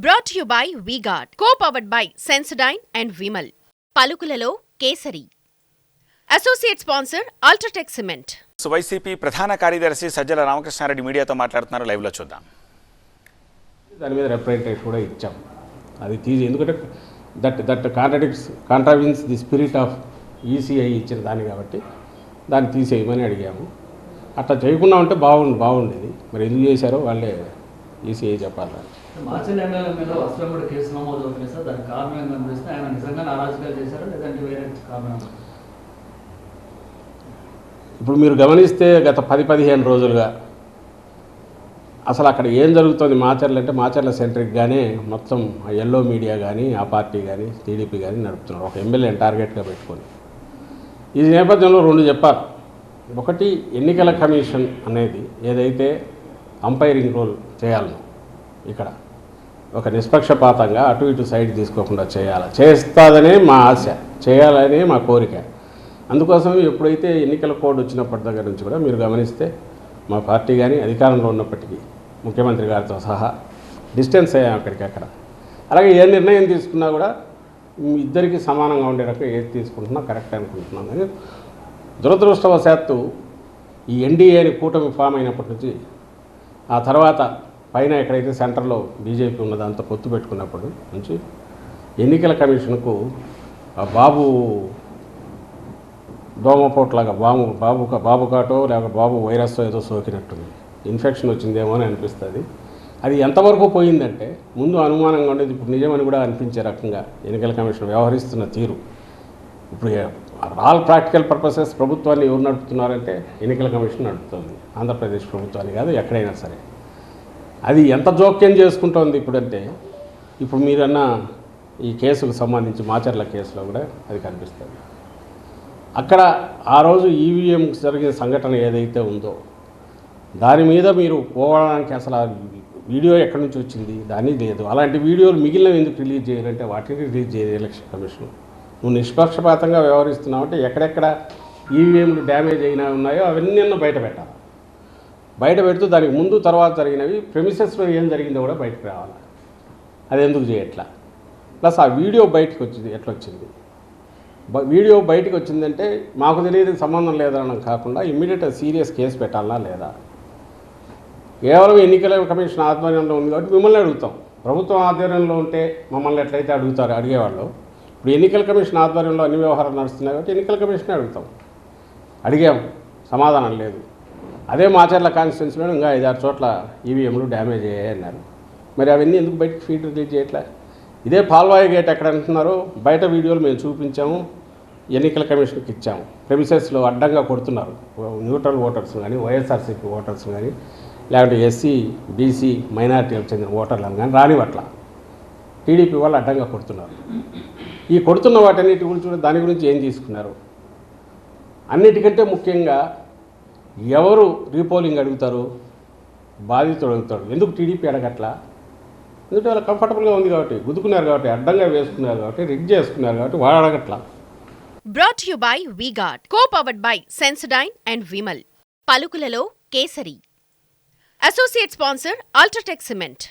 Brought to you by V-Guard, co-powered by Sensodyne and Vimal. పలుకులలో Kesari. Associate sponsor UltraTech cement. YCP ప్రధాన కార్యదర్శి సజ్జల రామకృష్ణారెడ్డి మీడియాతో మాట్లాడుతున్నారు. లైవ్లో చూద్దాం. దాని మీద రిప్రజెంటేషన్ కూడా ఇచ్చాం. అది తీసి ఎందుకంటే that కాంట్రావిన్స్ the spirit of ECI ఇచ్చిన దాన్ని కాబట్టి దాన్ని తీసేయమని అడిగాము. అట్లా చేయకుండా ఉంటే బాగుండేది. మరి ఎందుకు చేశారో వాళ్ళే ఈసీఐ చెప్పాలి. మాచల్ ఎమ్మెల్యే మీద వస్త్రముడు కేసు నమోదు అవుతుంది సార్. దానికి కారణం ఏంటో అనిపిస్తే ఆయన నిజంగా అరాజకాలు చేశారా లేదంటే వేరే కారణం? ఇప్పుడు మీరు గమనిస్తే గత 10-15 రోజులుగా అసలు అక్కడ ఏం జరుగుతుంది మాచర్లు అంటే మాచర్ల సెంట్రిక్గానే మొత్తం ఎల్లో మీడియా కానీ ఆ పార్టీ కానీ టీడీపీ కానీ నడుపుతున్నారు. ఒక ఎమ్మెల్యేని టార్గెట్గా పెట్టుకొని ఈ నేపథ్యంలో రెండు చెప్పాలి. ఒకటి, ఎన్నికల కమిషన్ అనేది ఏదైతే అంపైరింగ్ రోల్ చేయాలనో ఇక్కడ ఒక నిష్పక్షపాతంగా అటు ఇటు సైడ్ తీసుకోకుండా చేస్తుందనే మా ఆశ, చేయాలనే మా కోరిక. అందుకోసం ఎప్పుడైతే ఎన్నికల కోడ్ వచ్చినప్పటి దగ్గర నుంచి కూడా మీరు గమనిస్తే మా పార్టీ కానీ అధికారంలో ఉన్నప్పటికీ ముఖ్యమంత్రి గారితో సహా డిస్టెన్స్ అయ్యాం అక్కడికక్కడ. అలాగే ఏ నిర్ణయం తీసుకున్నా కూడా ఇద్దరికి సమానంగా ఉండే రకం ఏది తీసుకుంటున్నా కరెక్ట్ అనుకుంటున్నాం. కానీ దురదృష్టవశాత్తు ఈ ఎన్డీఏని కూటమి ఫామ్ అయినప్పటి నుంచి ఆ తర్వాత పైన ఎక్కడైతే సెంటర్లో బీజేపీ ఉన్నదంతా పొత్తు పెట్టుకున్నప్పటి నుంచి ఎన్నికల కమిషన్కు బాబు దోమపోట్లాగా బాబు కాటో లేక బాబు వైరస్ ఏదో సోకినట్టుంది, ఇన్ఫెక్షన్ వచ్చిందేమో అని అనిపిస్తుంది. అది ఎంతవరకు పోయిందంటే ముందు అనుమానంగా ఉండేది, ఇప్పుడు నిజమని కూడా అనిపించే రకంగా ఎన్నికల కమిషన్ వ్యవహరిస్తున్న తీరు. ఇప్పుడు ఆల్ ప్రాక్టికల్ పర్పసెస్ ప్రభుత్వాన్ని ఎవరు నడుపుతున్నారంటే ఎన్నికల కమిషన్ నడుపుతుంది. ఆంధ్రప్రదేశ్ ప్రభుత్వాన్ని కాదు, ఎక్కడైనా సరే. అది ఎంత జోక్యం చేసుకుంటోంది ఇప్పుడంటే, ఇప్పుడు మీరన్న ఈ కేసుకు సంబంధించి మాచర్ల కేసులో కూడా అది కనిపిస్తుంది. అక్కడ ఆ రోజు ఈవీఎం జరిగిన సంఘటన ఏదైతే ఉందో దాని మీద మీరు పోవడానికి అసలు ఆ వీడియో ఎక్కడి నుంచి వచ్చింది దాని లేదు. అలాంటి వీడియోలు మిగిలినవి ఎందుకు రిలీజ్ చేయాలంటే వాటిని రిలీజ్ చేయదు ఎలక్షన్ కమిషన్. నువ్వు నిష్పక్షపాతంగా వ్యవహరిస్తున్నావు అంటే ఎక్కడెక్కడ ఈవీఎంలు డ్యామేజ్ అయినా ఉన్నాయో అవన్నీ బయట పెట్టాలి. బయట పెడుతూ దానికి ముందు తర్వాత జరిగినవి ప్రెమిసెస్లో ఏం జరిగిందో కూడా బయటకు రావాలి. అది ఎందుకు చేయట్లా? ప్లస్ ఆ వీడియో బయటకు వచ్చింది ఎట్లా వచ్చింది? వీడియో బయటకు వచ్చిందంటే మాకు తెలియదు సంబంధం లేదనడం కాకుండా ఇమ్మీడియట్గా సీరియస్ కేసు పెట్టాలా లేదా? కేవలం ఎన్నికల కమిషన్ ఆధ్వర్యంలో ఉంది కాబట్టి మిమ్మల్ని అడుగుతాం. ప్రభుత్వం ఆధ్వర్యంలో ఉంటే మమ్మల్ని ఎట్లయితే అడిగేవాళ్ళు, ఇప్పుడు ఎన్నికల కమిషన్ ఆధ్వర్యంలో అన్ని వ్యవహారాలు నడుస్తున్నాయి కాబట్టి ఎన్నికల కమిషన్ అడుగుతాం. అడిగాం, సమాధానం లేదు. అదే మాచర్ల కాన్స్టిట్యున్సీలో ఇంకా 5-6 చోట్ల ఈవీఎంలు డ్యామేజ్ అయ్యాయి అన్నారు. మరి అవన్నీ ఎందుకు బయటకు ఫీడ్ రిలీజ్ చేయట్లే? ఇదే పాల్వాయి గేట్ ఎక్కడ అంటున్నారో బయట వీడియోలు మేము చూపించాము, ఎన్నికల కమిషన్కి ఇచ్చాము. ప్రెమిసెస్లో అడ్డంగా కొడుతున్నారు న్యూట్రల్ ఓటర్స్ కానీ వైఎస్ఆర్సీపీ ఓటర్స్ కానీ లేకపోతే ఎస్సీ బీసీ మైనారిటీలకు చెందిన ఓటర్లను కానీ రానివట్ల టీడీపీ వాళ్ళు అడ్డంగా కొడుతున్నారు. ఈ కొడుతున్న వాటన్నిటి గురించి దాని గురించి ఏం తీసుకున్నారు? అన్నిటికంటే ముఖ్యంగా ఎవరు రీపోలింగ్ అడుగుతారు? బాధితుడు అడుగుతాడు. ఎందుకు టీడీపీ అడగట్లా? ఎందుకంటే వాళ్ళు కంఫర్టబుల్గా ఉంది కాబట్టి, గుద్దుకున్నారు కాబట్టి, అడ్డంగా వేసుకున్నారు కాబట్టి, రిగ్ చేసుకున్నారు కాబట్టి వాడు అడగట్లా. Brought to you by V-Guard, co-powered by Sensodyne and Vimal. పలుకులలో Kesari. Associate sponsor UltraTech cement.